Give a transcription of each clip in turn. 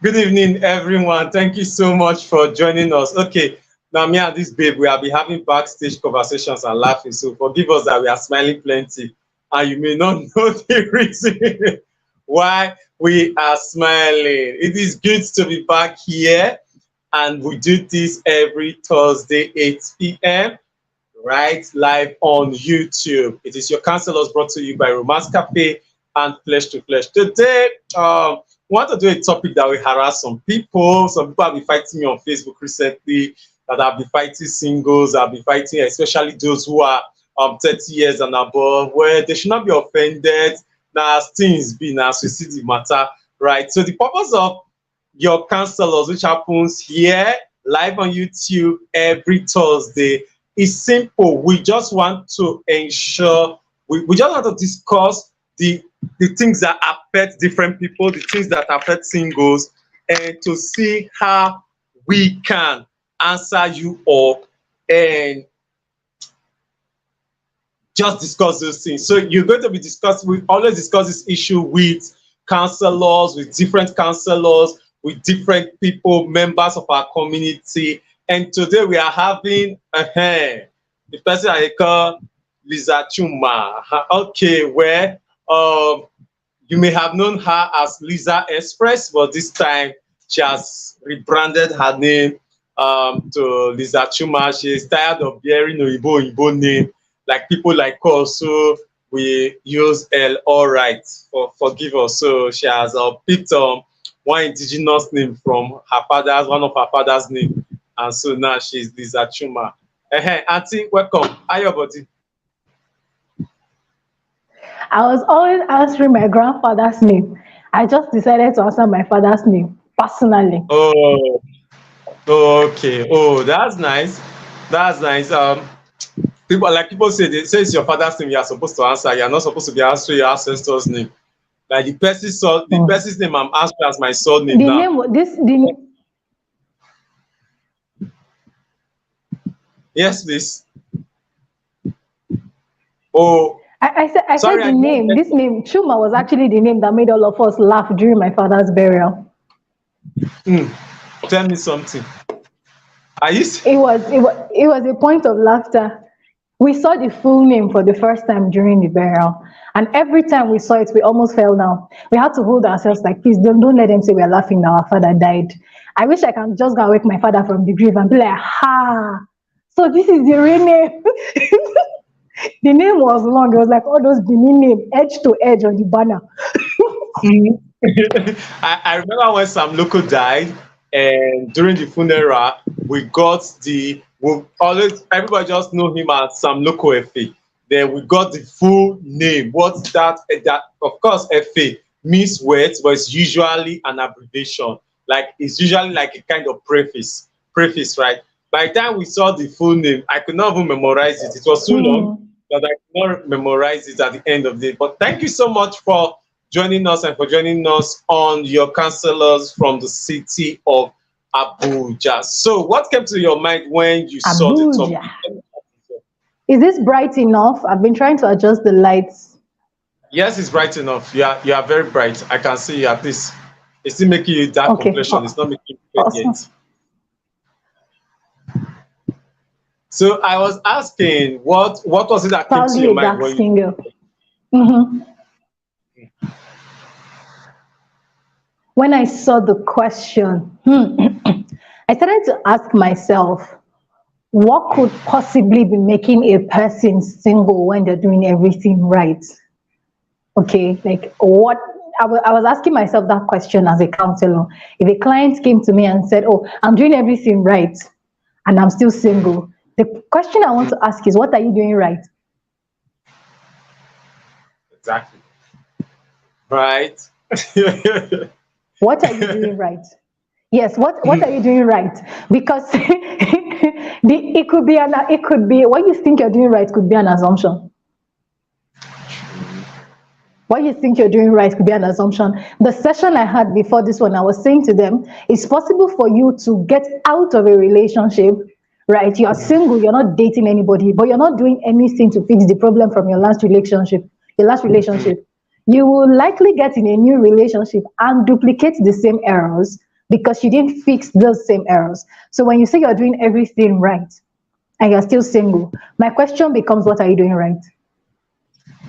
Good evening, everyone. Thank you so much for joining us. Okay, now me and this babe, we have been having backstage conversations and laughing. So forgive us that we are smiling plenty, and you may not know the reason why we are smiling. It is good to be back here, and we do this every Thursday, 8 p.m. right live on YouTube. It is your counselors brought to you by Romance Cafe and Flesh to Flesh. Today, we want to do a topic that will harass some people. Some people have been fighting me on Facebook recently that have been fighting singles, have been fighting especially those who are 30 years and above, where they should not be offended. Now, as things be now, so see the matter, right? So the purpose of your counselors, which happens here live on YouTube every Thursday, is simple. We just want to ensure we just want to discuss the things that affect different people, the things that affect singles, and to see how we can answer you all and just discuss those things. So you're going to be discussing, we always discuss this issue with counselors, with different counselors, with different people, members of our community. And today we are having the person I call Lisa Chuma. Okay, where you may have known her as Lisa Express, but this time she has rebranded her name to Lisa Chuma. She is tired of bearing Oyibo name like people like us. So we use L all right for forgive us. So she has picked one indigenous name from one of her father's name. And so now she's Lisa Chuma. Auntie, welcome. How your body? I was always answering my grandfather's name. I just decided to answer my father's name personally. Oh, okay. Oh, that's nice. That's nice. People say they say it's your father's name you are supposed to answer. You are not supposed to be answering your ancestor's name. Like the person's name I'm answering as my surname The now. name the Yes, please. Oh, I said sorry, I the didn't name. get This name, Chuma, was actually the name that made all of us laugh during my father's burial. tell me something. Are you It was a point of laughter. We saw the full name for the first time during the burial. And every time we saw it, we almost fell down. We had to hold ourselves like, please don't let them say we're laughing that our father died. I wish I can just go and wake my father from the grave and be like, ha. So this is the real name. The name was long. It was like all those Benin name, edge to edge on the banner. I remember when Sam Loco died, and during the funeral, we always everybody just know him as Sam Loco FA. Then we got the full name. What's that? That of course FA means words, but it's usually an abbreviation. Like it's usually like a kind of preface, right? By the time we saw the full name, I could not even memorize it. It was too long that I could not memorize it at the end of the day. But thank you so much for joining us and for joining us on your counselors from the city of Abuja. So what came to your mind when you saw the topic? Abuja. Is this bright enough? I've been trying to adjust the lights. Yes, it's bright enough. You are very bright. I can see you at least. It's still making you dark Okay. complexion. It's not making you red Awesome. yet. So I was asking, what was it that came to Probably your a mind dark when skin girl. hmm When I saw the question, I started to ask myself, what could possibly be making a person single when they're doing everything right? Okay, like what? I was asking myself that question as a counselor. If a client came to me and said, oh, I'm doing everything right and I'm still single, the question I want to ask is, what are you doing right? exactly right? What are you doing right? Yes, what are you doing right? Because it could be what you think you're doing right could be an assumption. What you think you're doing right could be an assumption. The session I had before this one, I was saying to them, it's possible for you to get out of a relationship, right? You are single, you're not dating anybody, but you're not doing anything to fix the problem from your last relationship. you will likely get in a new relationship and duplicate the same errors because you didn't fix those same errors. So when you say you're doing everything right and you're still single, my question becomes, what are you doing right?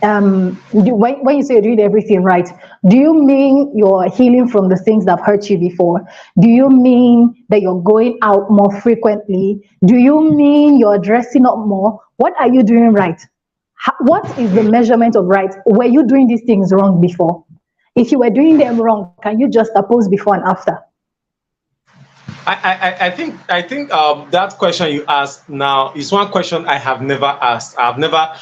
When you say you're doing everything right, do you mean you're healing from the things that have hurt you before? Do you mean that you're going out more frequently? Do you mean you're dressing up more? What are you doing right? What is the measurement of right? Were you doing these things wrong before? If you were doing them wrong, can you just oppose before and after? I think that question you asked now is one question I have never asked. I've never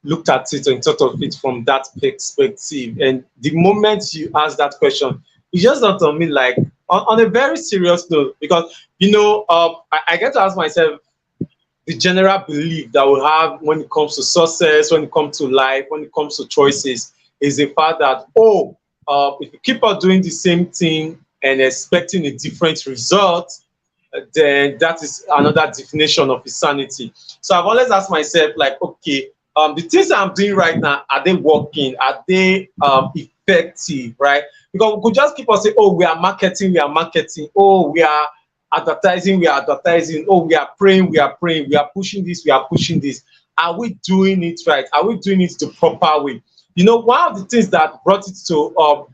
looked at it and thought of it from that perspective. And the moment you ask that question, it just dawned on me like on a very serious note, because I get to ask myself the general belief that we have when it comes to success, when it comes to life, when it comes to choices, is the fact that if you keep on doing the same thing and expecting a different result, then that is another definition of insanity. So I've always asked myself, like, okay, the things I'm doing right now, are they working? Are they effective, right? Because we could just keep on saying, oh, we are marketing, oh, we are advertising, oh, we are praying, we are pushing this, we are pushing this. Are we doing it right? Are we doing it the proper way? One of the things that brought it to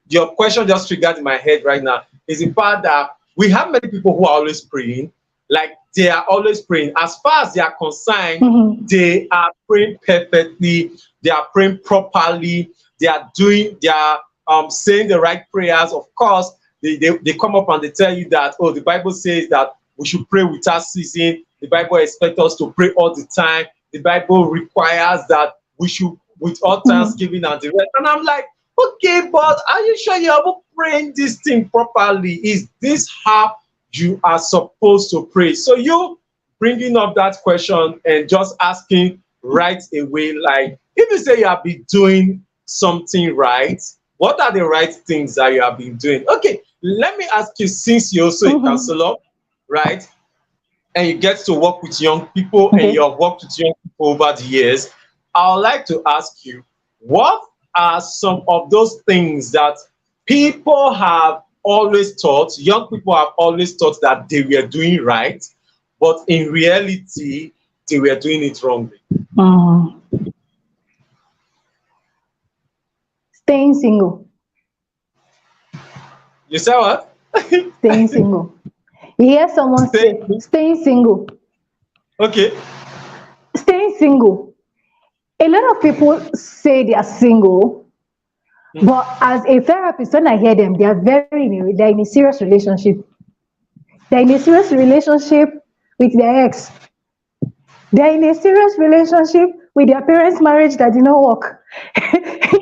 your question just triggered in my head right now is the fact that we have many people who are always praying, like they are always praying. As far as they are concerned, they are praying perfectly, they are praying properly, they are saying the right prayers. Of course, they come up and they tell you that, oh, the Bible says that we should pray without ceasing. The Bible expects us to pray all the time. The Bible requires that we should, with all thanksgiving and the rest. And I'm like, okay, but are you sure you are praying this thing properly? Is this how you are supposed to pray? So you bringing up that question and just asking right away, like, if you say you have been doing something right, what are the right things that you have been doing? Okay, let me ask you, since you're also a counselor, right, and you get to work with young people, and you have worked with young people over the years, I would like to ask you, what are some of those things that people have always thought, young people have always thought that they were doing right, but in reality, they were doing it wrongly? Staying single. You say what? Staying single. You hear someone say, staying single. Okay. Staying single. A lot of people say they are single, but as a therapist, when I hear them, they're in a serious relationship. They're in a serious relationship with their ex. They're in a serious relationship with their parents' marriage that did not work.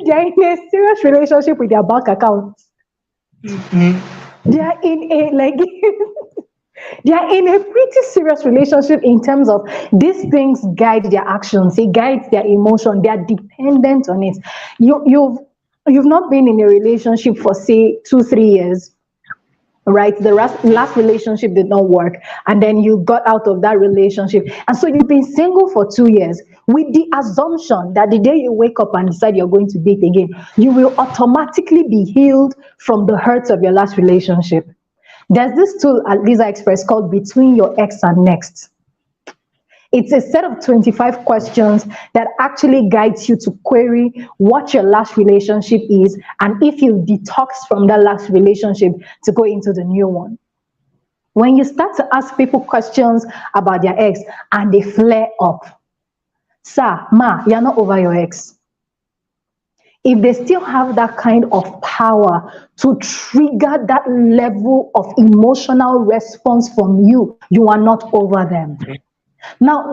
They're in a serious relationship with their bank account. They are in they are in a pretty serious relationship in terms of these things guide their actions, it guides their emotion, they are dependent on it. You've not been in a relationship for, say, 2-3 years, right? The last relationship did not work, and then you got out of that relationship, and so you've been single for 2 years with the assumption that the day you wake up and decide you're going to date again, you will automatically be healed from the hurts of your last relationship. There's this tool at Lisa Express called Between Your Ex and Next. It's a set of 25 questions that actually guides you to query what your last relationship is and if you detox from that last relationship to go into the new one. When you start to ask people questions about their ex and they flare up, sir, ma, you're not over your ex. If they still have that kind of power to trigger that level of emotional response from you, you are not over them. Now,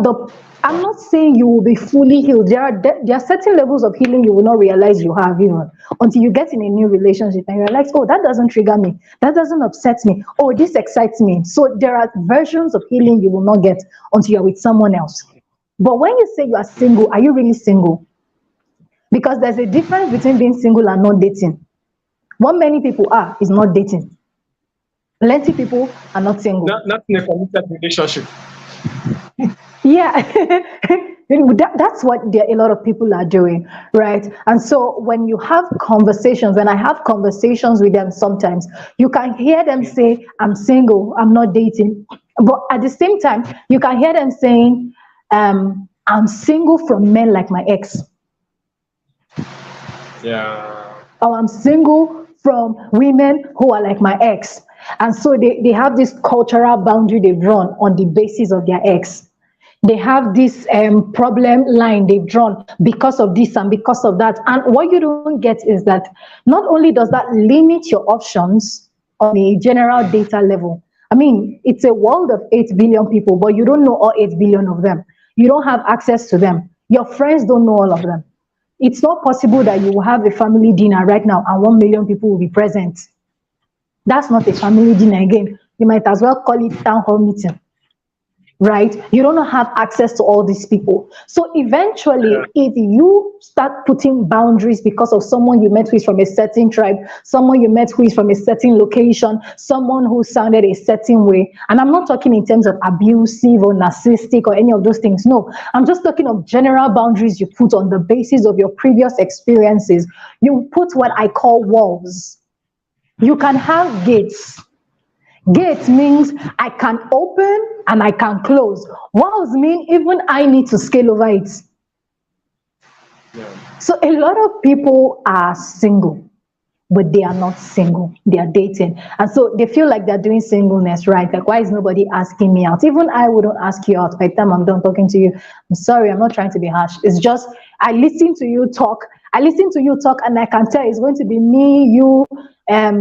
I'm not saying you will be fully healed. There are certain levels of healing you will not realize you have even until you get in a new relationship and you're like, oh, that doesn't trigger me. That doesn't upset me. Oh, this excites me. So there are versions of healing you will not get until you're with someone else. But when you say you are single, are you really single? Because there's a difference between being single and not dating. What many people are is not dating. Plenty people are not single. Not in a committed relationship. Yeah. That's what a lot of people are doing, right? And so when you have conversations, when I have conversations with them, sometimes you can hear them say, I'm single, I'm not dating. But at the same time, you can hear them saying, I'm single from men like my ex. Yeah. Or I'm single from women who are like my ex. And so they have this cultural boundary they've drawn on the basis of their ex. They have this problem line they've drawn because of this and because of that. And what you don't get is that not only does that limit your options on a general data level, I mean, it's a world of 8 billion people, but you don't know all 8 billion of them. You don't have access to them. Your friends don't know all of them. It's not possible that you will have a family dinner right now and 1 million people will be present. That's not a family dinner again. You might as well call it town hall meeting, right? You don't have access to all these people. So eventually, if you start putting boundaries because of someone you met who is from a certain tribe, someone you met who is from a certain location, someone who sounded a certain way, and I'm not talking in terms of abusive or narcissistic or any of those things. No, I'm just talking of general boundaries you put on the basis of your previous experiences. You put what I call walls. You can have gates. Gate means I can open and I can close. Walls mean even I need to scale over it. Yeah. So a lot of people are single, but they are not single. They are dating. And so they feel like they're doing singleness, right? Like, why is nobody asking me out? Even I wouldn't ask you out by the time I'm done talking to you. I'm sorry, I'm not trying to be harsh. It's just, I listen to you talk. And I can tell it's going to be me, you,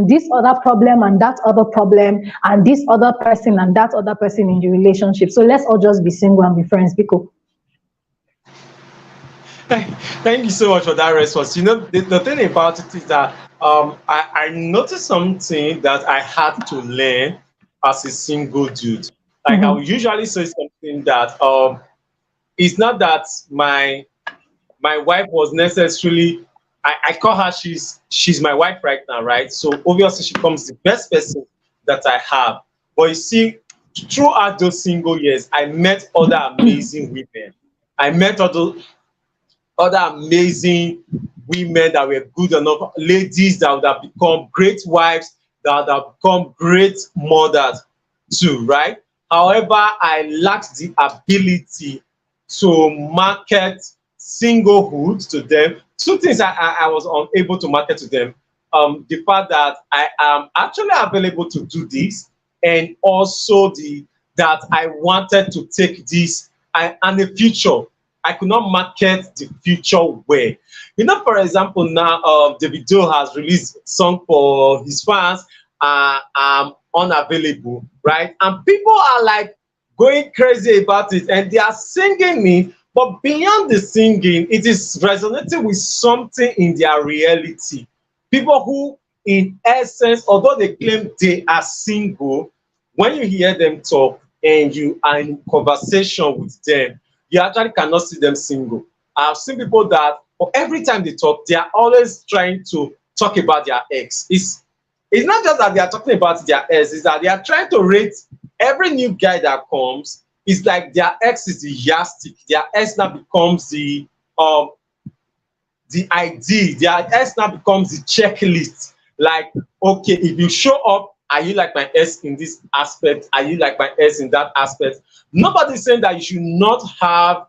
this other problem and that other problem, and this other person and that other person in the relationship. So let's all just be single and be friends, because Thank you so much for that response. The thing about it is that I noticed something that I had to learn as a single dude. Like I would usually say something that it's not that my wife was necessarily, I call her, she's my wife right now, right? So obviously she becomes the best person that I have. But you see, throughout those single years, I met other amazing women. I met other amazing women that were good enough, ladies that would have become great wives, that would have become great mothers too, right? However, I lacked the ability to market singlehood to them. Two things I was unable to market to them. The fact that I am actually available to do this, and also the that I wanted to take this and the future. I could not market the future well. For example, now Davido has released a song for his fans, unavailable, right? And people are like going crazy about it and they are singing it, but beyond the singing, it is resonating with something in their reality. People who, in essence, although they claim they are single, when you hear them talk and you are in conversation with them, you actually cannot see them single. I've seen people that for every time they talk, they are always trying to talk about their ex. It's not just that they are talking about their ex, it's that they are trying to rate every new guy that comes. It's like their ex is the yardstick. Their ex now becomes the ID. Their ex now becomes the checklist. Like, okay, if you show up, are you like my ex in this aspect? Are you like my ex in that aspect? Nobody's saying that you should not have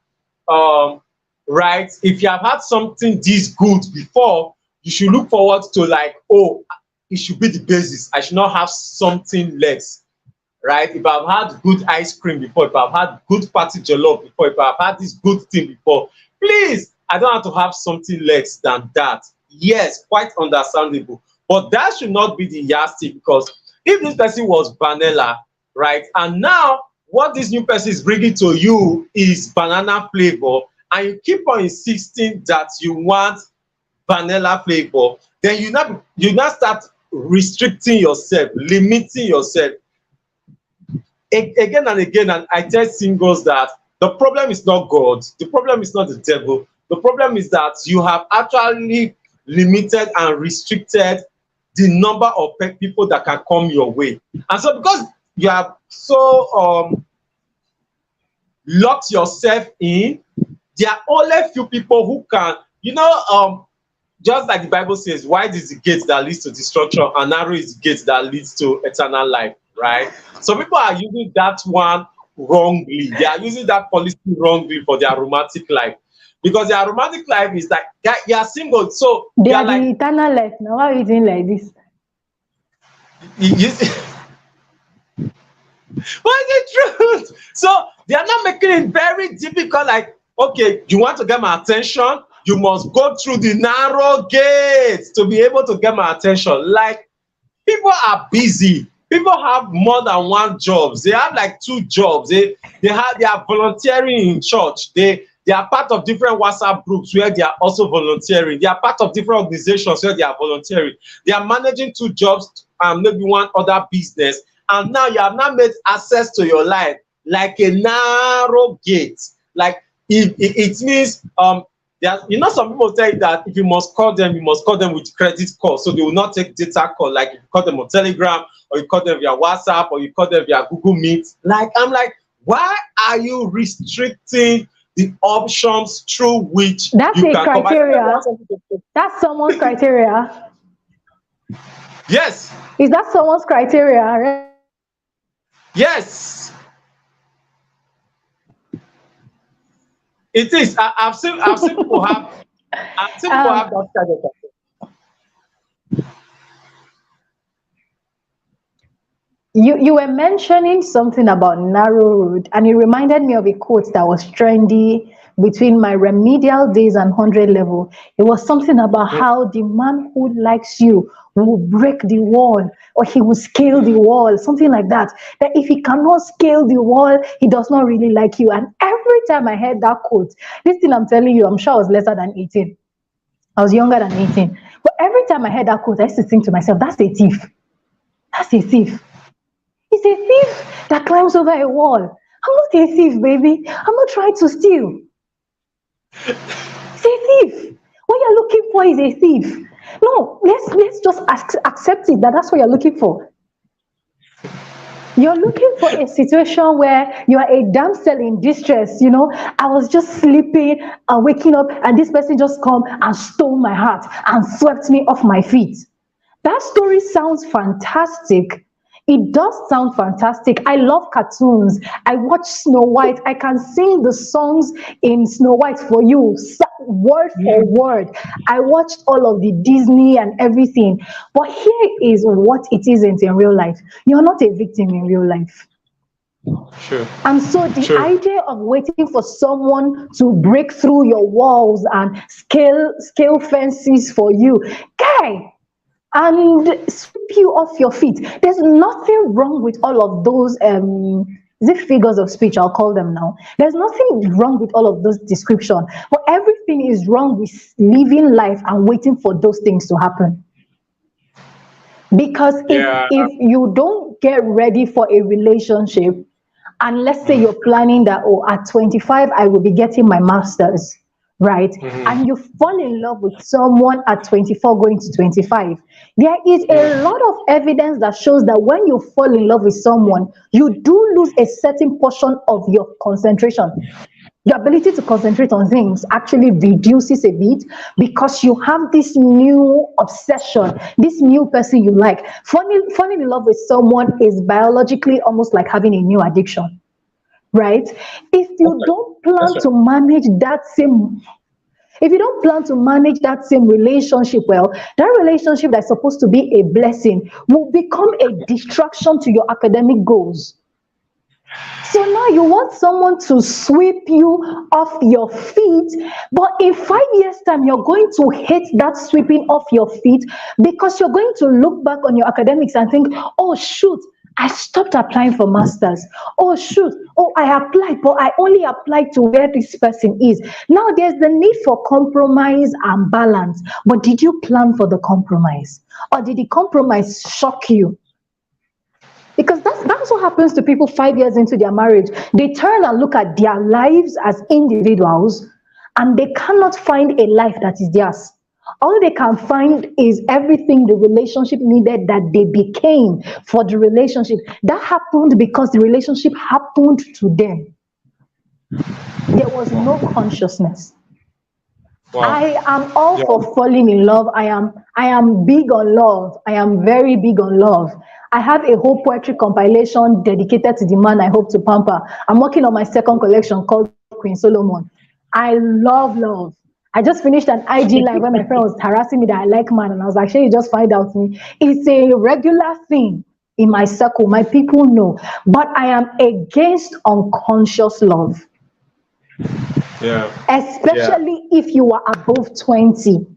right. If you have had something this good before, you should look forward to like, oh, it should be the basis. I should not have something less, right? If I've had good ice cream before, if I've had good party jollof before, if I've had this good thing before, please, I don't have to have something less than that. Yes, quite understandable. But that should not be the yardstick, because if this person was vanilla, right, and now what this new person is bringing to you is banana flavor, and you keep on insisting that you want vanilla flavor, then you now start restricting yourself, limiting yourself again and again. And I tell singles that the problem is not God, the problem is not the devil, the problem is that you have actually limited and restricted the number of people that can come your way. And so because you have so locked yourself in, there are only few people who can, just like the Bible says, wide is the gate that leads to destruction, and narrow is the gate that leads to eternal life, right? So people are using that one wrongly. They are using that policy wrongly for their romantic life. Because their romantic life is like, you are single, so They they are are the like, eternal life. Now why are you doing like this? you, but it's the truth. So they are not making it very difficult. Like, okay, you want to get my attention, you must go through the narrow gates to be able to get my attention. Like, people are busy. People have more than one jobs. They have like two jobs. They are volunteering in church. They are part of different WhatsApp groups where they are also volunteering. They are part of different organizations where they are volunteering. They are managing two jobs and maybe one other business. And now you have not made access to your life like a narrow gate. Like, it means some people tell you that if you must call them, you must call them with credit call, so they will not take data call. Like, if you call them on Telegram, or you call them via WhatsApp, or you call them via Google Meet. Like, I'm like, why are you restricting the options through which That's you a can criteria. That's someone's criteria. Yes, Is that someone's criteria? yes, it is. I've seen people have Um, that kind of. you were mentioning something about narrow road, and it reminded me of a quote that was trendy between my remedial days and 100 level. It was something about how the man who likes you will break the wall, or he will scale the wall, something like that. That if he cannot scale the wall, he does not really like you. And every time I heard that quote, this thing I'm telling you, I'm sure I was lesser than 18. I was younger than 18. But every time I heard that quote, I used to think to myself, that's a thief. That's a thief. He's a thief that climbs over a wall. I'm not a thief, baby. I'm not trying to steal. He's a thief. What you're looking for is a thief. No, let's just accept it that that's what you're looking for. You're looking for a situation where you are a damsel in distress. I was just sleeping and waking up, and this person just come and stole my heart and swept me off my feet. That story sounds fantastic. It does sound fantastic. I love cartoons. I watch Snow White. I can sing the songs in Snow White for you, word for word. I watched all of the Disney and everything. But here is what it isn't in real life. You're not a victim in real life. Sure. And so the Sure. idea of waiting for someone to break through your walls and scale fences for you, guy, and sweep you off your feet. There's nothing wrong with all of those is it figures of speech, I'll call them now. There's nothing wrong with all of those descriptions, but everything is wrong with living life and waiting for those things to happen. Because if you don't get ready for a relationship, and let's say you're planning that, at 25 I will be getting my master's, right? And you fall in love with someone at 24 going to 25, there is a lot of evidence that shows that when you fall in love with someone, you do lose a certain portion of your concentration. Your ability to concentrate on things actually reduces a bit because you have this new obsession, this new person you like. Falling in love with someone is biologically almost like having a new addiction, right? If you don't plan to manage that same relationship well, that relationship that's supposed to be a blessing will become a distraction to your academic goals. So now you want someone to sweep you off your feet, but in 5 years' time, you're going to hate that sweeping off your feet because you're going to look back on your academics and think, oh, shoot, I stopped applying for masters. Oh, shoot. Oh, I applied, but I only applied to where this person is. Now there's the need for compromise and balance. But did you plan for the compromise? Or did the compromise shock you? Because that's what happens to people 5 years into their marriage. They turn and look at their lives as individuals, and they cannot find a life that is theirs. All they can find is everything the relationship needed that they became for the relationship. That happened because the relationship happened to them. There was no consciousness. Wow. I am all Yeah. for falling in love. I am big on love. I am very big on love. I have a whole poetry compilation dedicated to the man I hope to pamper. I'm working on my second collection called Queen Solomon. I love love. I just finished an IG live where my friend was harassing me that I like man, and I was like, "Sure, you just find out me." It's a regular thing in my circle. My people know, but I am against unconscious love, Yeah. Yeah. especially if you are above 20.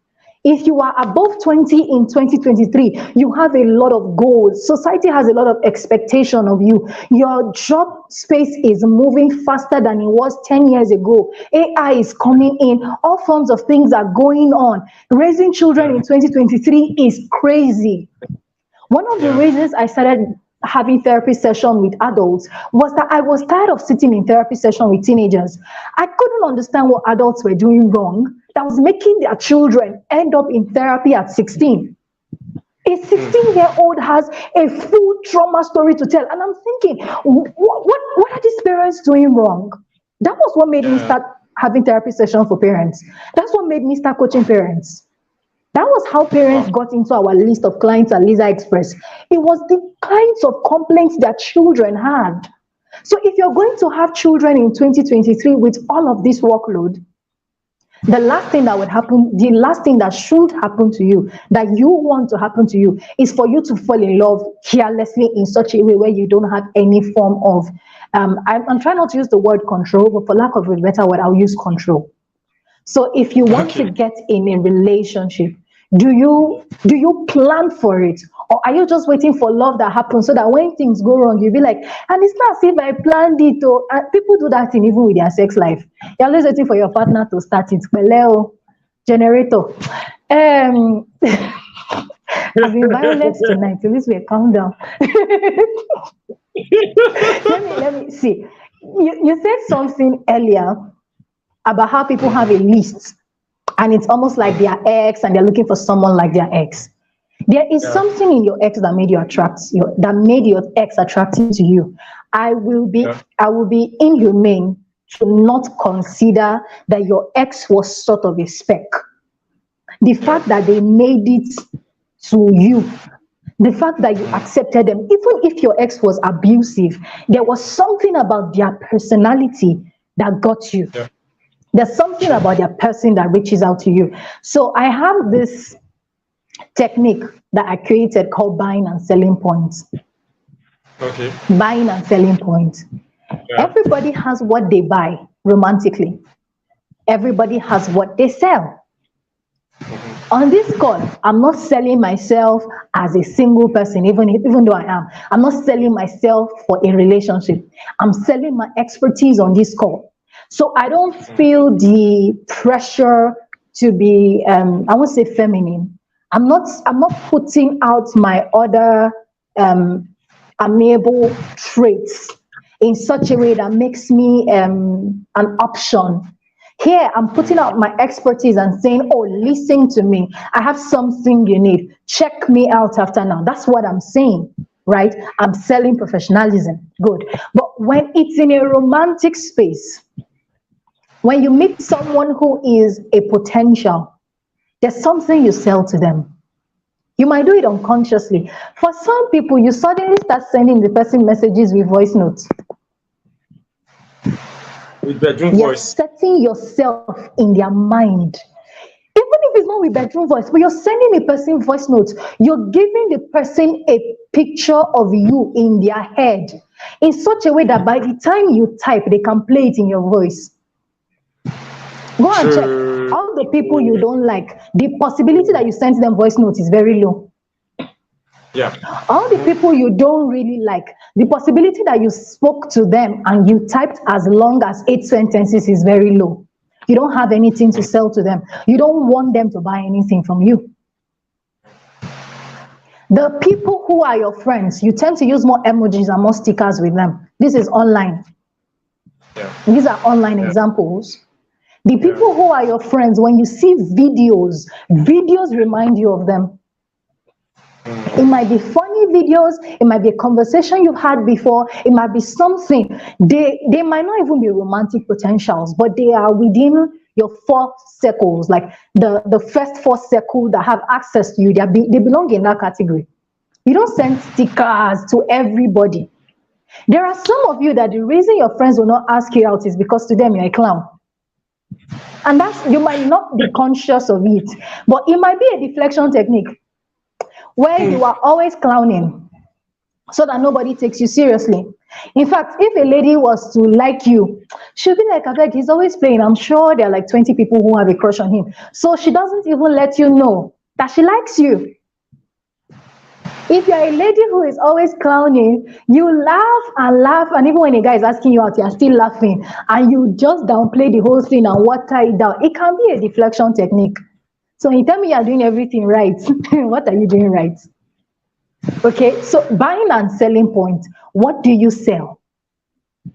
If you are above 20 in 2023, you have a lot of goals. Society has a lot of expectation of you. Your job space is moving faster than it was 10 years ago. AI is coming in. All forms of things are going on. Raising children Yeah. in 2023 is crazy. One of the Yeah. reasons I started having therapy session with adults was that I was tired of sitting in therapy session with teenagers. I couldn't understand what adults were doing wrong that was making their children end up in therapy at 16. A Mm. 16-year-old has a full trauma story to tell, and I'm thinking, what are these parents doing wrong? That was what made me Yeah. start having therapy session for parents. That's what made me start coaching parents. That was how parents Wow. got into our list of clients at Lisa Express. It was the kinds of complaints that children had. So if you're going to have children in 2023 with all of this workload, the last thing that would happen, the last thing that should happen to you, that you want to happen to you, is for you to fall in love carelessly in such a way where you don't have any form of, I'm trying not to use the word control, but for lack of a better word, I'll use control. So if you want to Okay. get in a relationship, do you plan for it? Or are you just waiting for love that happens so that when things go wrong, you'll be like, and it's not as if I planned it. Or people do that in even with their sex life. You're always waiting for your partner to start it. Peleo, generator. I've been violent tonight. Please wait, calm down. Let me see. You said something earlier about how people have a list and it's almost like their ex and they're looking for someone like their ex. There is Yeah. something in your ex that made you attract you, that made your ex attractive to you. Yeah. I will be inhumane to not consider that your ex was sort of a speck. The Yeah. fact that they made it to you, the fact that you accepted them, even if your ex was abusive, there was something about their personality that got you. Yeah. There's something True. about their person that reaches out to you. So I have this technique that I created called buying and selling points. Okay. Buying and selling points. Yeah. Everybody has what they buy romantically. Everybody has what they sell. On this call, I'm not selling myself as a single person, even though I am. I'm not selling myself for a relationship. I'm selling my expertise on this call. So I don't feel the pressure to be, I won't say feminine. I'm not putting out my other um, amiable traits in such a way that makes me an option. Here, I'm putting out my expertise and saying, oh, listen to me. I have something you need. Check me out after now. That's what I'm saying, right? I'm selling professionalism. Good. But when it's in a romantic space, when you meet someone who is a potential, there's something you sell to them. You might do it unconsciously. For some people, you suddenly start sending the person messages with voice notes. With bedroom You're voice. setting yourself in their mind. Even if it's not with bedroom voice, but you're sending a person voice notes, you're giving the person a picture of you in their head in such a way that by the time you type, they can play it in your voice. Go and check. True. All the people you don't like, the possibility that you send them voice notes is very low. Yeah. All the people you don't really like, the possibility that you spoke to them and you typed as long as 8 sentences is very low. You don't have anything to sell to them. You don't want them to buy anything from you. The people who are your friends, you tend to use more emojis and more stickers with them. This is online. Yeah. These are online Yeah. examples. The Yeah. people who are your friends, when you see videos remind you of them. It might be funny videos, it might be a conversation you've had before, it might be something. They might not even be romantic potentials, but they are within your four circles, like the first four circles that have access to you. They belong in that category. You don't send stickers to everybody. There are some of you that the reason your friends will not ask you out is because to them you're a clown. And that's, you might not be conscious of it, but it might be a deflection technique where you are always clowning so that nobody takes you seriously. In fact, if a lady was to like you, she'll be like, I beg, he's always playing. I'm sure there are like 20 people who have a crush on him. So she doesn't even let you know that she likes you. If you're a lady who is always clowning, you laugh, and even when a guy is asking you out, you're still laughing, and you just downplay the whole thing and water it down. It can be a deflection technique. So when you tell me you're doing everything right, what are you doing right? Okay, so buying and selling point. What do you sell?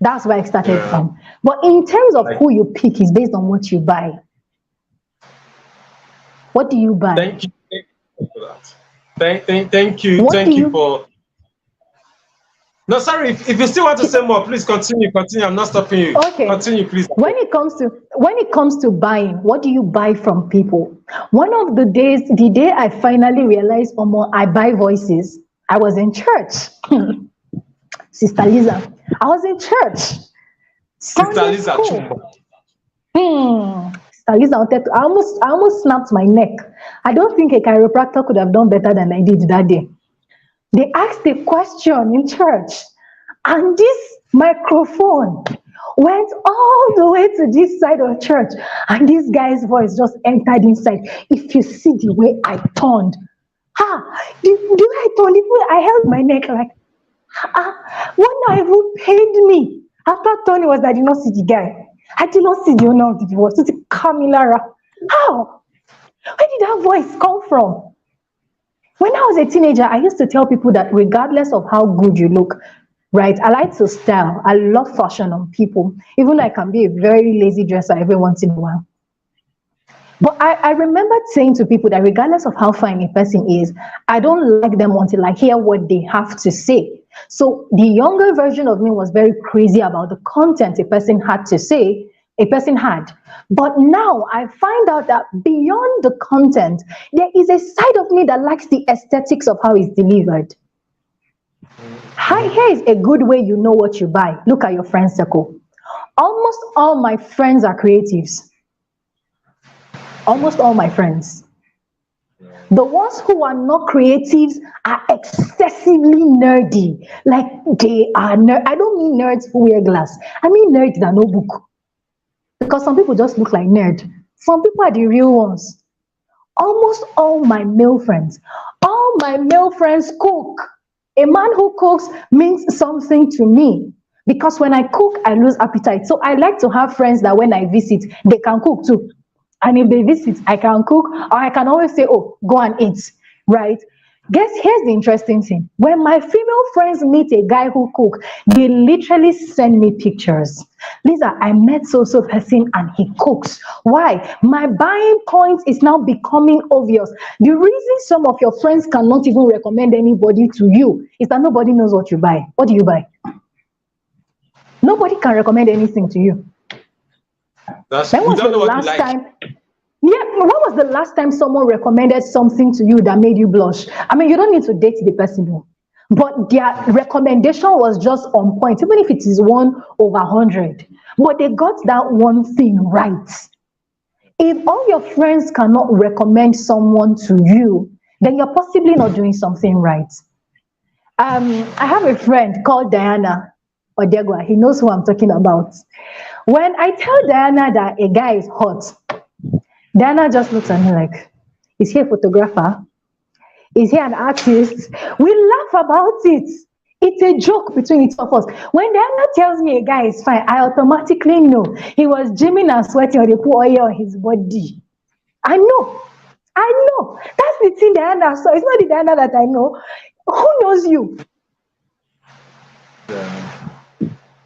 That's where I started from. But in terms of who you pick is based on what you buy. What do you buy? Thank you for that. Thank you for. No, sorry. If you still want to say more, please continue. I'm not stopping you. Okay. Continue, please. When it comes to buying, what do you buy from people? One of the days, the day I finally realized, I buy voices. I was in church. Sister Lisa, I was in church. Sister Lisa, Sister Lisa, I almost snapped my neck. I don't think a chiropractor could have done better than I did that day. They asked a question in church, and this microphone went all the way to this side of church, and this guy's voice just entered inside. If you see the way I turned, the way I turned, the way I held my neck like, what now even paid me after turning was I did not see the guy. I did not see the owner of the divorce. It's Kamilara. How? Where did that voice come from? When I was a teenager, I used to tell people that regardless of how good you look, right? I like to style. I love fashion on people. Even though I can be a very lazy dresser every once in a while. But I remember saying to people that regardless of how fine a person is, I don't like them until I hear what they have to say. So the younger version of me was very crazy about the content a person had to say, But now I find out that beyond the content, there is a side of me that likes the aesthetics of how it's delivered. Here is a good way you know what you buy. Look at your friend circle. Almost all my friends are creatives. Almost all my friends. The ones who are not creatives are excessively nerdy. Like they are I don't mean nerds who wear glass. I mean nerds that know book. Because some people just look like nerd. Some people are the real ones. Almost all my male friends cook. A man who cooks means something to me. Because when I cook, I lose appetite. So I like to have friends that when I visit, they can cook too. And if they visit, I can cook, or I can always say, oh, go and eat, right? Here's the interesting thing. When my female friends meet a guy who cooks, they literally send me pictures. Lisa, I met so-so person and he cooks. Why? My buying point is now becoming obvious. The reason some of your friends cannot even recommend anybody to you is that nobody knows what you buy. What do you buy? Nobody can recommend anything to you. When was the last time? Yeah, when was the last time someone recommended something to you that made you blush? I mean, you don't need to date the person, but their recommendation was just on point, even if it is 1/100. But they got that one thing right. If all your friends cannot recommend someone to you, then you're possibly not doing something right. I have a friend called Diana Odegwa. He knows who I'm talking about. When I tell Diana that a guy is hot, Diana just looks at me like, is he a photographer? Is he an artist? We laugh about it. It's a joke between each of us. When Diana tells me a guy is fine, I automatically know he was gymming and sweating or they put oil on his body. I know. That's the thing Diana saw. It's not the Diana that I know. Who knows you?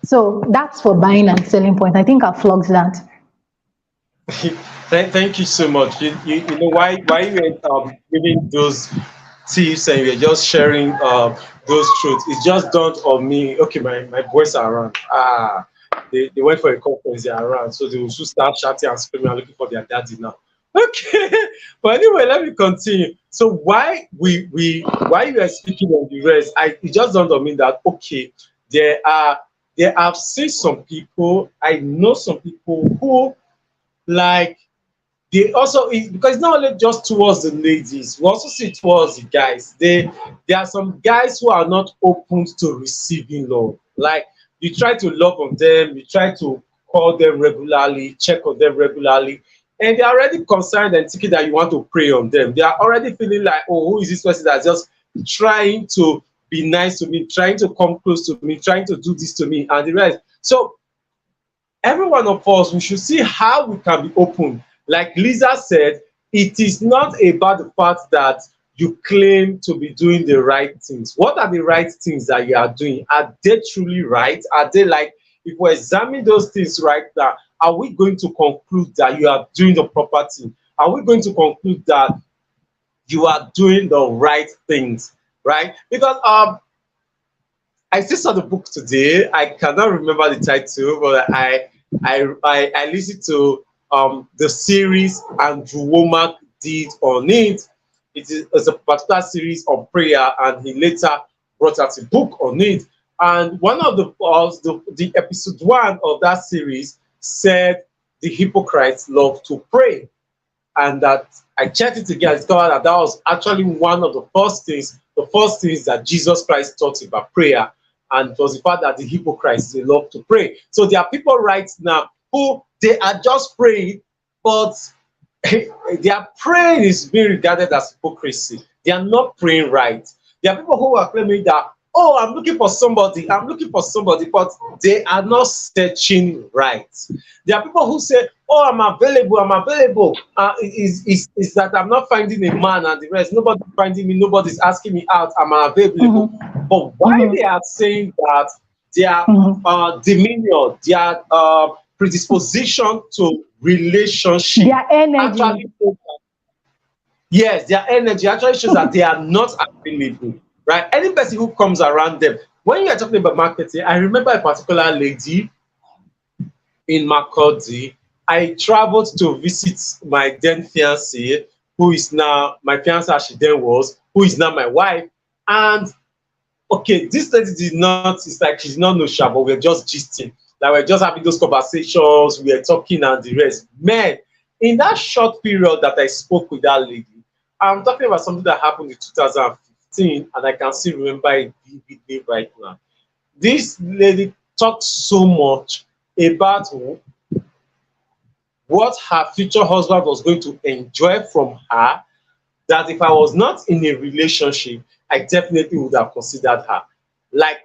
So that's for buying and selling point. I think I've flogged that. Thank you so much. You know why you were giving those tips and you're just sharing those truths. It just dawned on me, okay, my boys are around. They went for a conference, they're around. So they will soon start shouting and screaming and looking for their daddy now. Okay. But anyway, let me continue. So why you are speaking on the rest, it just dawned on me that okay, there I've seen some people, I know some people who like they also because it's not only just towards the ladies, we also see it towards the guys. There are some guys who are not open to receiving love. Like you try to love on them, you try to call them regularly, check on them regularly, and they're already concerned and thinking that you want to pray on them. They are already feeling like, oh, who is this person that's just trying to be nice to me, trying to come close to me, trying to do this to me, and the rest. So every one of us, we should see how we can be open. Like Lisa said, it is not about the fact that you claim to be doing the right things. What are the right things that you are doing? Are they truly right? Are they like, if we examine those things right now, are we going to conclude that you are doing the proper thing? Are we going to conclude that you are doing the right things, right? Because I still saw the book today. I cannot remember the title, but I listened to the series Andrew Womack did on it. It's a particular series on prayer, and he later brought out a book on it. And one of the episode 1 of that series said the hypocrites love to pray, and that I checked it again. I discovered that that was actually one of the first things that Jesus Christ taught about prayer, and it was the fact that the hypocrites, they love to pray. So there are people right now who they are just praying, but their praying is being regarded as hypocrisy. They are not praying right. There are people who are claiming that, oh, I'm looking for somebody, but they are not searching right. There are people who say, oh, I'm available. Is that I'm not finding a man and the rest. Nobody's finding me, nobody's asking me out, I'm available. But why they are saying that their demeanor, their predisposition to relationship, Their energy. actually, yes, their energy actually shows that they are not available, right? Any person who comes around them, when you are talking about marketing, I remember a particular lady in Makurdi. I traveled to visit my then fiancée, who is now my fiancée as she then was, who is now my wife. And okay, this lady did not, it's like she's not no sharp, but we're just gisting. Like we're just having those conversations, we are talking and the rest. Man, in that short period that I spoke with that lady, I'm talking about something that happened in 2015, and I can still remember it vividly right now. This lady talked so much about what her future husband was going to enjoy from her, that if I was not in a relationship, I definitely would have considered her. Like,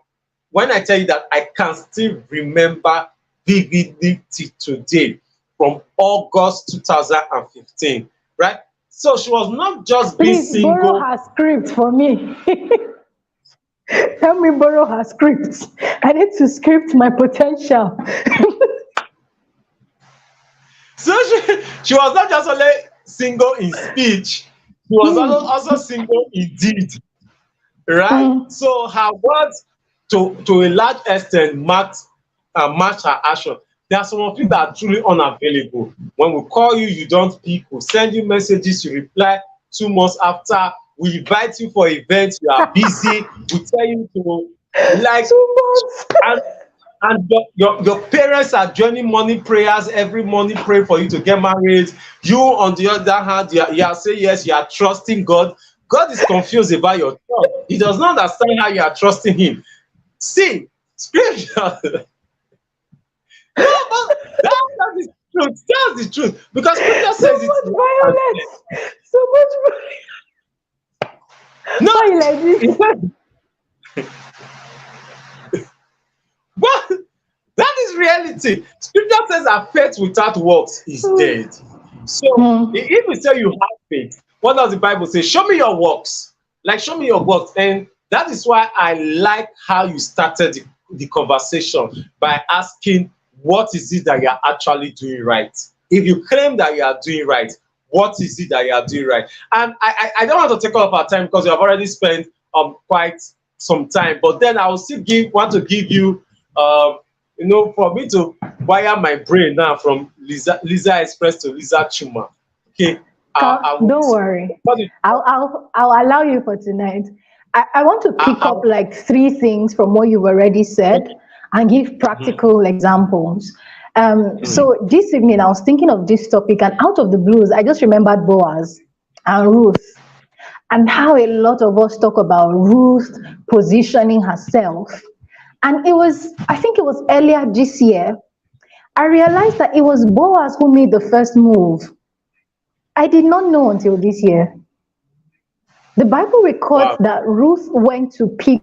when I tell you that I can still remember vividly till today, from August 2015, right? So she was not just being Please single. borrow her script for me. Help me borrow her script. I need to script my potential. So she was not just only single in speech, she was also single in deed, right? So her words to a large extent match her action. There are some of you that are truly unavailable. When we call you, you don't pick. We send you messages, you reply 2 months after. We invite you for events, you are busy. We tell you to like 2 months. and your parents are joining morning prayers every morning, praying for you to get married. You, on the other hand, you are saying yes, you are trusting God. God is confused about your trust. He does not understand how you are trusting him. See, scripture. No, but that is truth. That's the truth. Because scripture says So much it's violence. So much violence. no, Why you like this? but that is reality. Scripture says that faith without works is dead. So if we say you have faith, what does the Bible say? Show me your works. Like, show me your works. And that is why I like how you started the conversation by asking, what is it that you're actually doing right? If you claim that you are doing right, what is it that you are doing right. And I don't want to take all of our time because we have already spent quite some time. But then I will still want to give you, for me to wire my brain now from Lisa Express to Lisa Chuma. Okay, I would. Don't worry. What did- I'll allow you for tonight. I want to pick I, up like three things from what you've already said and give practical examples. So this evening I was thinking of this topic, and out of the blues, I just remembered Boaz and Ruth, and how a lot of us talk about Ruth positioning herself. And I think it was earlier this year, I realized that it was Boaz who made the first move. I did not know until this year. The Bible records wow. that Ruth went to pick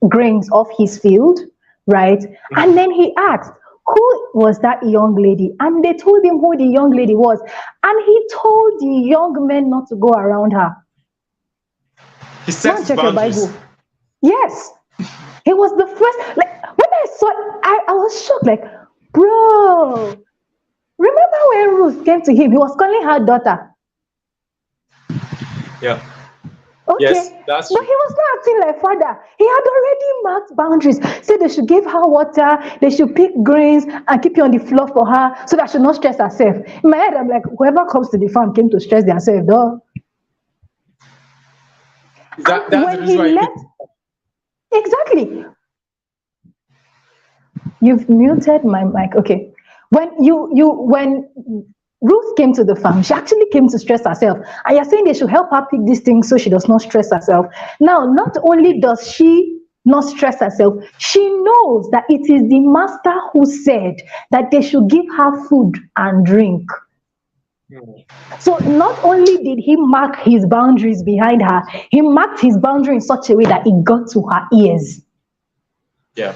grains off his field, right? And then he asked, who was that young lady? And they told him who the young lady was. And he told the young men not to go around her. He set his boundaries. Yes. He was the first. Like, when I saw it, I was shocked. Like, bro, remember when Ruth came to him? He was calling her daughter. Yeah. Okay. Yes, that's But true. he was not acting like father. He had already marked boundaries. Said they should give her water, they should pick grains and keep it on the floor for her so that she not stress herself. In my head, I'm like, whoever comes to the farm came to stress themselves, though. That's the reason why you Exactly. You've muted my mic. Okay. When Ruth came to the farm, she actually came to stress herself. And you're saying they should help her pick these things so she does not stress herself. Now, not only does she not stress herself, she knows that it is the master who said that they should give her food and drink. So not only did he mark his boundaries behind her, he marked his boundary in such a way that it got to her ears. Yeah.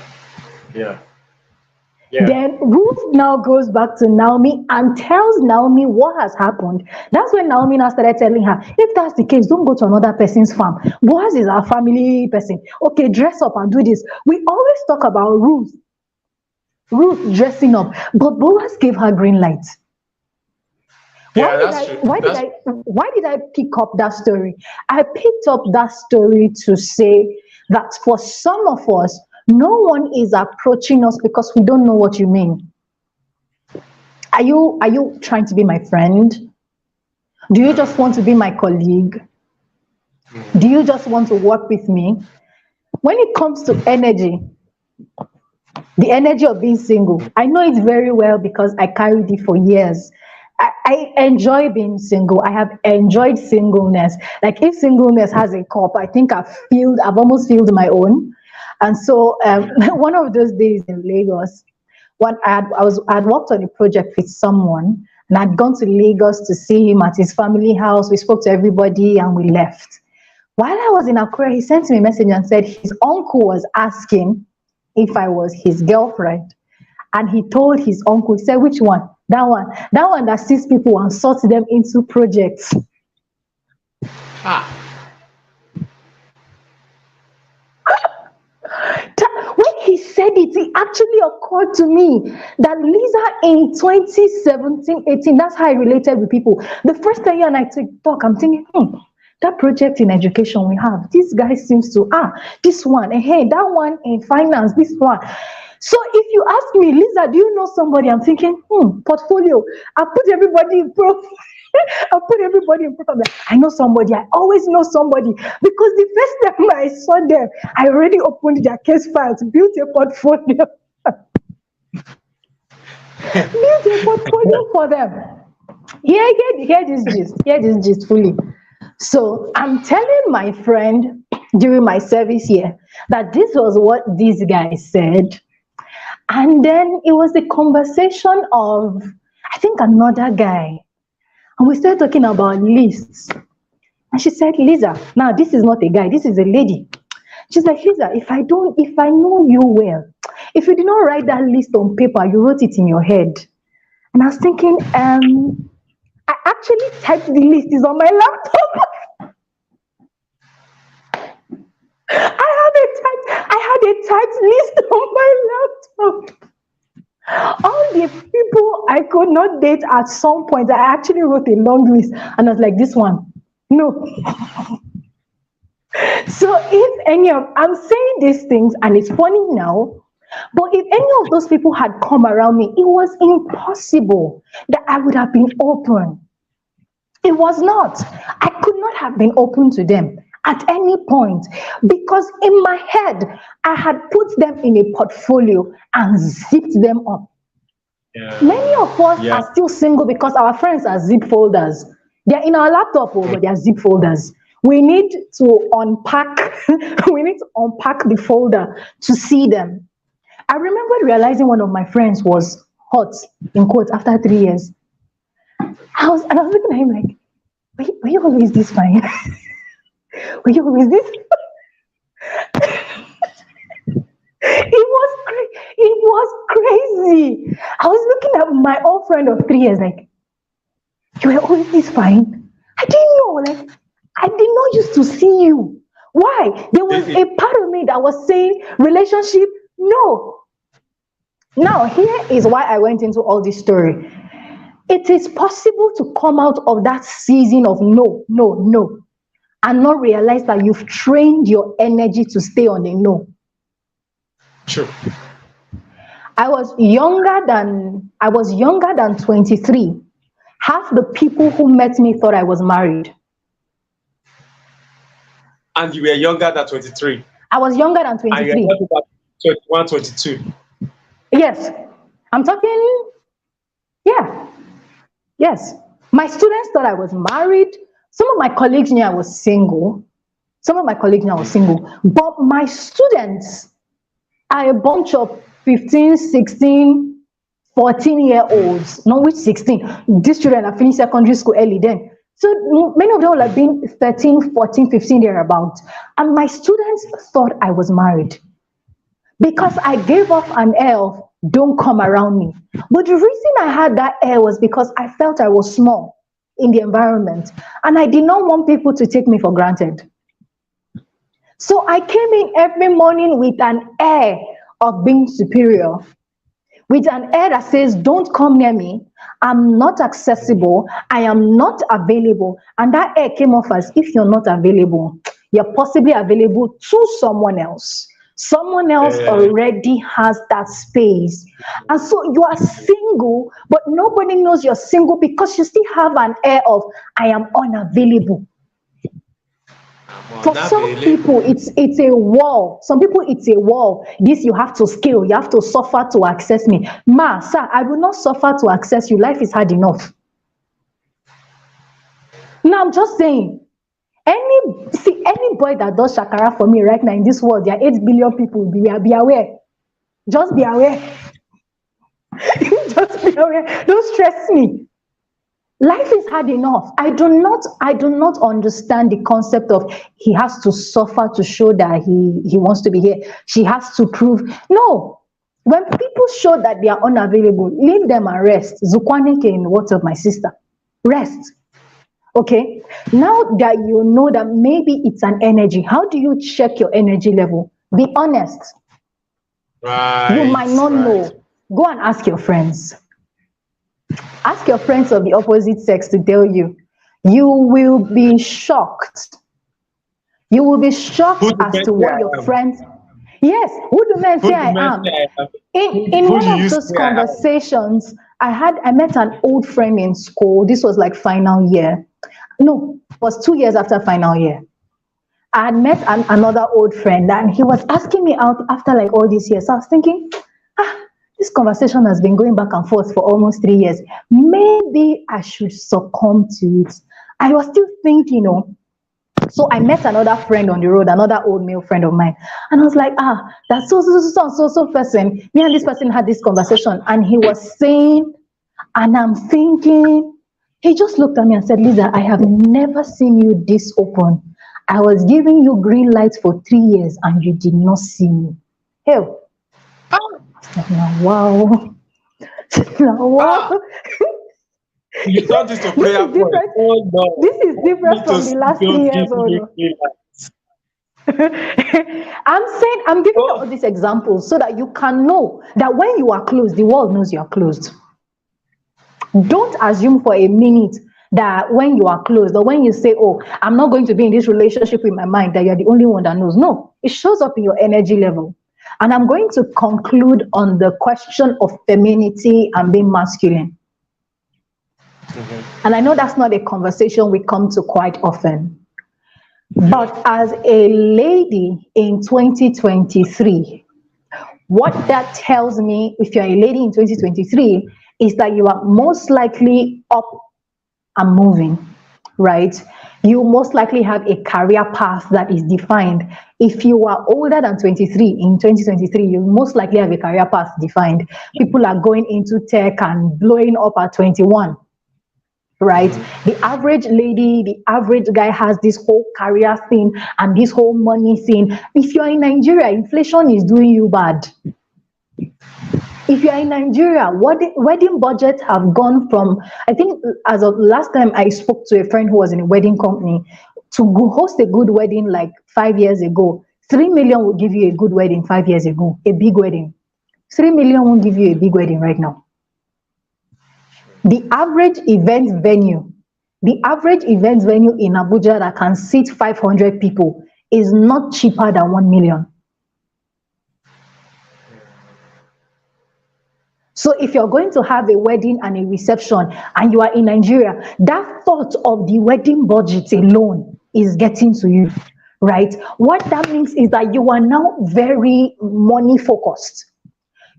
Then Ruth now goes back to Naomi and tells Naomi what has happened. That's when Naomi now started telling her, if that's the case, don't go to another person's farm. Boaz is our family person. Okay, dress up and do this. We always talk about Ruth dressing up, but Boaz gave her green light. Why did I pick up that story? I picked up that story to say that for some of us, no one is approaching us because we don't know what you mean. Are you trying to be my friend? Do you just want to be my colleague? Do you just want to work with me? When it comes to energy, the energy of being single, I know it very well because I carried it for years. I enjoy being single. I have enjoyed singleness. Like if singleness has a cup, I think I've almost filled my own. And so one of those days in Lagos, I'd worked on a project with someone, and I'd gone to Lagos to see him at his family house. We spoke to everybody and we left. While I was in Accra, he sent me a message and said his uncle was asking if I was his girlfriend. And he told his uncle, he said, which one? That one that sees people and sorts them into projects. When he said it, it actually occurred to me that Lisa in 2017-18, that's how I related with people. The first time you and I talk, I'm thinking, that project in education we have, this guy seems to, this one, and hey, that one in finance, this one. So if you ask me, Lisa, do you know somebody? I'm thinking, portfolio. I put everybody in profile. I know somebody. I always know somebody because the first time I saw them, I already opened their case files, built a portfolio, for them. Hear this gist fully. So I'm telling my friend during my service here that this was what this guy said. And then it was a conversation of, I think, another guy. And we started talking about lists. And she said, Lisa, now this is not a guy, this is a lady. She's like, Lisa, if I know you well, if you did not write that list on paper, you wrote it in your head. And I was thinking, I actually typed the list, it's on my laptop. I had a typed list on my laptop. All the people I could not date at some point. I actually wrote a long list and I was like, this one, no. So if any of, I'm saying these things and it's funny now, but if any of those people had come around me, it was impossible that I would have been open. It was not. I could not have been open to them at any point because in my head, I had put them in a portfolio and zipped them up. Yeah. Many of us Yeah. are still single because our friends are zip folders. They're in our laptop, but they're zip folders. We need to unpack, we need to unpack the folder to see them. I remember realizing one of my friends was hot, in quotes, after 3 years. I was looking at him like, were you always this fine? Were you always this? It was crazy. I was looking at my old friend of 3 years like, you were always this fine. I didn't know, like, I did not used to see you. Why? There was a part of me that was saying relationship, no. Now, here is why I went into all this story. It is possible to come out of that season of no, no, no, and not realize that you've trained your energy to stay on a no. True. I was younger than 23. Half the people who met me thought I was married. And you were younger than 23. I was younger than And you 23. were about 21, 22. Yes. I'm talking, yeah. Yes. My students thought I was married. Some of my colleagues knew I was single. But my students are a bunch of 15, 16, 14-year-olds. Not which 16. These children are finished secondary school early then. So many of them will have been 13, 14, 15 thereabouts. And my students thought I was married because I gave off an air of don't come around me. But the reason I had that air was because I felt I was small in the environment and I did not want people to take me for granted. So I came in every morning with an air of being superior, with an air that says, don't come near me. I'm not accessible. I am not available. And that air came off as if you're not available, you're possibly available to someone else. Someone else already has that space. And so you are single, but nobody knows you're single because you still have an air of, I am unavailable. For some people, it's a wall. Some people, it's a wall. This you have to scale. You have to suffer to access me. Ma, sir, I will not suffer to access you. Life is hard enough. Now, I'm just saying, any boy that does shakara for me right now in this world, there are 8 billion people. Be aware. Just be aware. Just be aware. Don't stress me. Life is hard enough. I do not understand the concept of he has to suffer to show that he wants to be here. She has to prove. No. When people show that they are unavailable, leave them and rest. Zukwanike in words of my sister. Rest. Okay? Now that you know that maybe it's an energy, how do you check your energy level? Be honest. Right. You might not know. Go and ask your friends. Ask your friends of the opposite sex to tell you. You will be shocked. You will be shocked as to what your friends. Yes, who do men say I am? In one of those conversations, I met an old friend in school. This was like final year. No, it was 2 years after final year. I had met another old friend and he was asking me out after like all these years. So I was thinking, this conversation has been going back and forth for almost 3 years. Maybe I should succumb to it. I was still thinking, So I met another friend on the road, another old male friend of mine. And I was like, that's so person. Me and this person had this conversation. And he was saying, and I'm thinking, he just looked at me and said, Lisa, I have never seen you this open. I was giving you green lights for 3 years and you did not see me. Hell. Wow. Wow. You turned this to prayer point. Oh, no. This is different from the last 3 years old. I'm giving you all these examples so that you can know that when you are closed, the world knows you are closed. Don't assume for a minute that when you are closed or when you say, oh, I'm not going to be in this relationship with my mind, that you're the only one that knows. No, it shows up in your energy level. And I'm going to conclude on the question of femininity and being masculine. And I know that's not a conversation we come to quite often. But as a lady in 2023, what that tells me, if you're a lady in 2023, is that you are most likely up and moving, right? You most likely have a career path that is defined. If you are older than 23 in 2023, you most likely have a career path defined. People are going into tech and blowing up at 21. Right? The average lady, the average guy has this whole career thing and this whole money thing. If you're in Nigeria, inflation is doing you bad. If you're in Nigeria, wedding budgets have gone from, I think as of last time I spoke to a friend who was in a wedding company, to host a good wedding like 5 years ago, 3 million would give you a good wedding 5 years ago, a big wedding. 3 million won't give you a big wedding right now. The average event venue in Abuja that can seat 500 people is not cheaper than 1 million. So if you're going to have a wedding and a reception and you are in Nigeria, that thought of the wedding budget alone is getting to you, right? What that means is that you are now very money focused.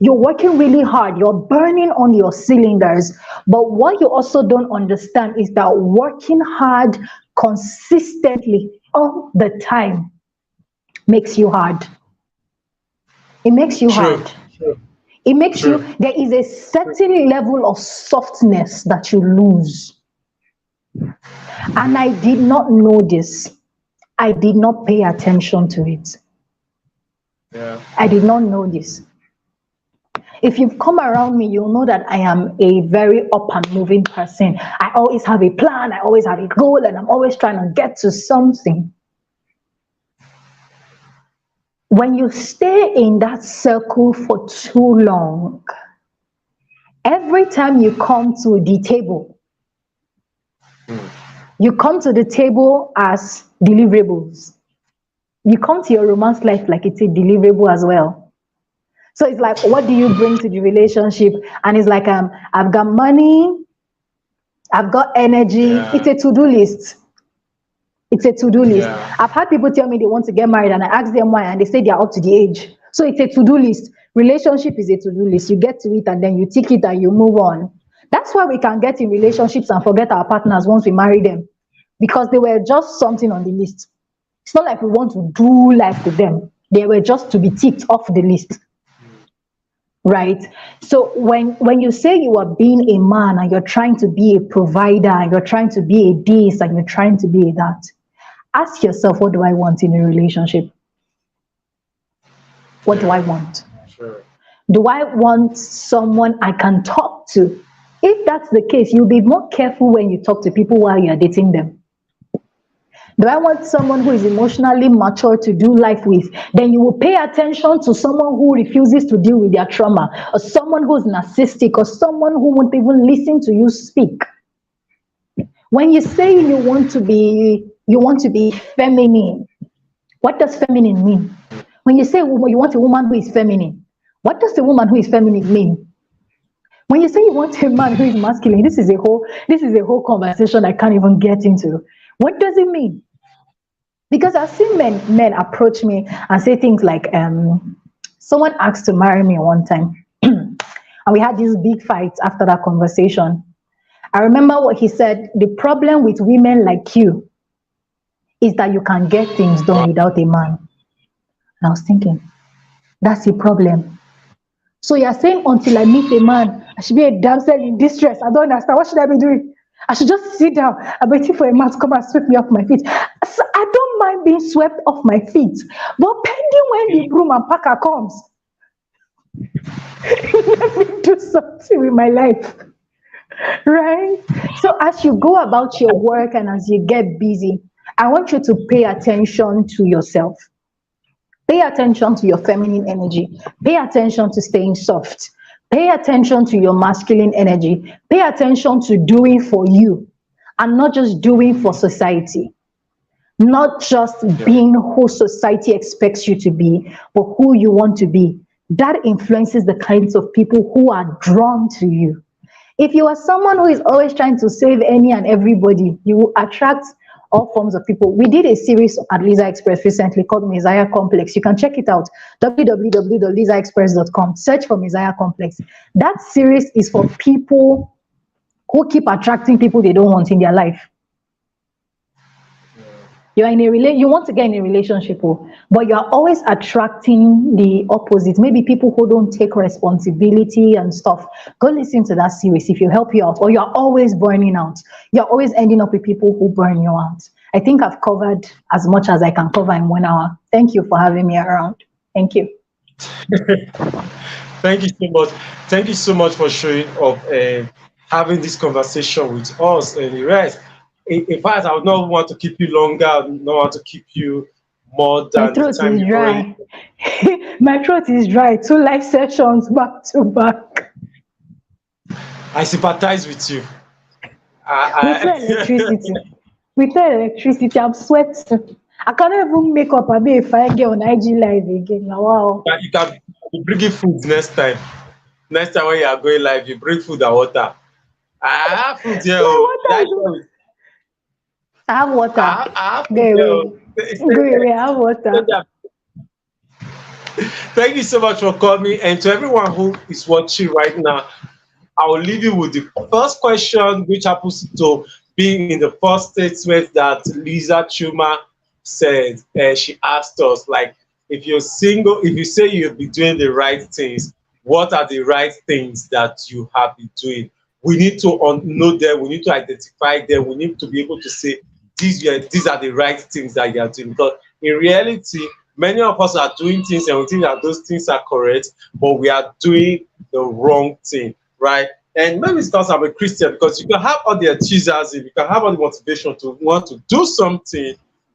You're working really hard, you're burning on your cylinders, but what you also don't understand is that working hard consistently all the time makes you hard. It makes you hard. It makes you, there is a certain level of softness that you lose. And I did not know this. I did not pay attention to it. I did not know this. If you've come around me, you'll know that I am a very up and moving person. I always have a plan, I always have a goal, and I'm always trying to get to something. When you stay in that circle for too long, every time you come to the table, you come to the table as deliverables. You come to your romance life like it's a deliverable as well. So it's like, what do you bring to the relationship? And it's like, I've got money, I've got energy. Yeah. It's a to-do list. It's a to-do list. Yeah. I've had people tell me they want to get married and I ask them why and they say they are up to the age. So it's a to-do list. Relationship is a to-do list. You get to it and then you tick it and you move on. That's why we can get in relationships and forget our partners once we marry them, because they were just something on the list. It's not like we want to do life with them. They were just to be ticked off the list. Right? So when you say you are being a man and you're trying to be a provider and you're trying to be a this and you're trying to be a that, ask yourself, what do I want in a relationship? What do I want? Sure. Do I want someone I can talk to? If that's the case, you'll be more careful when you talk to people while you're dating them. Do I want someone who is emotionally mature to do life with? Then you will pay attention to someone who refuses to deal with their trauma, or someone who's narcissistic, or someone who won't even listen to you speak. When you say you want to be feminine, what does feminine mean? When you say you want a woman who is feminine, what does a woman who is feminine mean? When you say you want a man who is masculine, this is a whole conversation I can't even get into. What does it mean? Because I've seen men approach me and say things like, someone asked to marry me one time, and we had this big fight after that conversation. I remember what he said: the problem with women like you is that you can get things done without a man. And I was thinking, that's the problem. So you're saying until I meet a man, I should be a damsel in distress. I don't understand. What should I be doing? I should just sit down. I'm waiting for a man to come and sweep me off my feet. So I don't mind being swept off my feet. But pending when the broom and packer comes, let me do something with my life. Right? So as you go about your work and as you get busy, I want you to pay attention to yourself. Pay attention to your feminine energy. Pay attention to staying soft. Pay attention to your masculine energy. Pay attention to doing for you and not just doing for society. Not just Yeah. being who society expects you to be, but who you want to be. That influences the kinds of people who are drawn to you. If you are someone who is always trying to save any and everybody, you will attract all forms of people. We did a series at Lisa Express recently called Messiah Complex. You can check it out, www.lisaexpress.com. Search for Messiah Complex. That series is for people who keep attracting people they don't want in their life. You're in you want to get in a relationship, but you're always attracting the opposite. Maybe people who don't take responsibility and stuff. Go listen to that series if you help you out. Or you're always burning out. You're always ending up with people who burn you out. I think I've covered as much as I can cover in 1 hour. Thank you for having me around. Thank you. Thank you so much. Thank you so much for showing up and having this conversation with us and the rest. In fact, I would not want to keep you longer. I would not want to keep you more My than the throat time is you've already. dry. My throat is dry. 2 live sessions back to back. I sympathize with you. With no I, electricity. With no electricity, I'm sweating. I cannot even make up a bit if I get on IG Live again. Now, wow. you can be bringing food next time. Next time when you are going live, you bring food and water. I have food here. My Oh. Did water I is. share with I have water. I have Go food here. away. Oh. Go away. I have water. Thank you so much for coming. And to everyone who is watching right now, I will leave you with the first question, which happens to be in the first statement that Lisa Chuma said. She asked us, like, if you're single, if you say you'll be doing the right things, what are the right things that you have been doing? We need to know them. We need to identify them. We need to be able to say these are the right things that you are doing. Because in reality, many of us are doing things and we think that those things are correct, but we are doing the wrong thing, right? And maybe it's because I'm a Christian, because you can have all the enthusiasm, you can have all the motivation to want to do something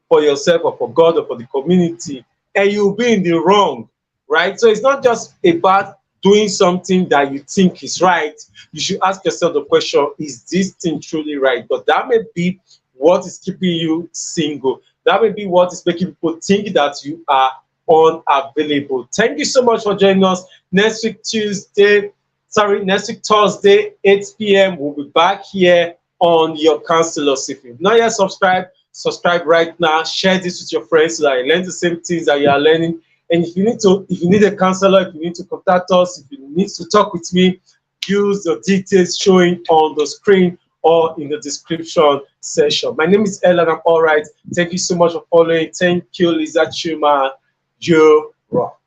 for yourself or for God or for the community, and you'll be in the wrong, right? So it's not just about doing something that you think is right. You should ask yourself the question, is this thing truly right? But that may be what is keeping you single. That may be what is making people think that you are unavailable. Thank you so much for joining us. Next week, next week, Thursday, 8 p.m. We'll be back here on your counselors. If you've not yet subscribed, subscribe right now. Share this with your friends so that you learn the same things that you are learning. And if you need a counselor, if you need to contact us, if you need to talk with me, use the details showing on the screen or in the description section. My name is Ellen. I'm all right. Thank you so much for following. Thank you, Lisa Chuma. You rock.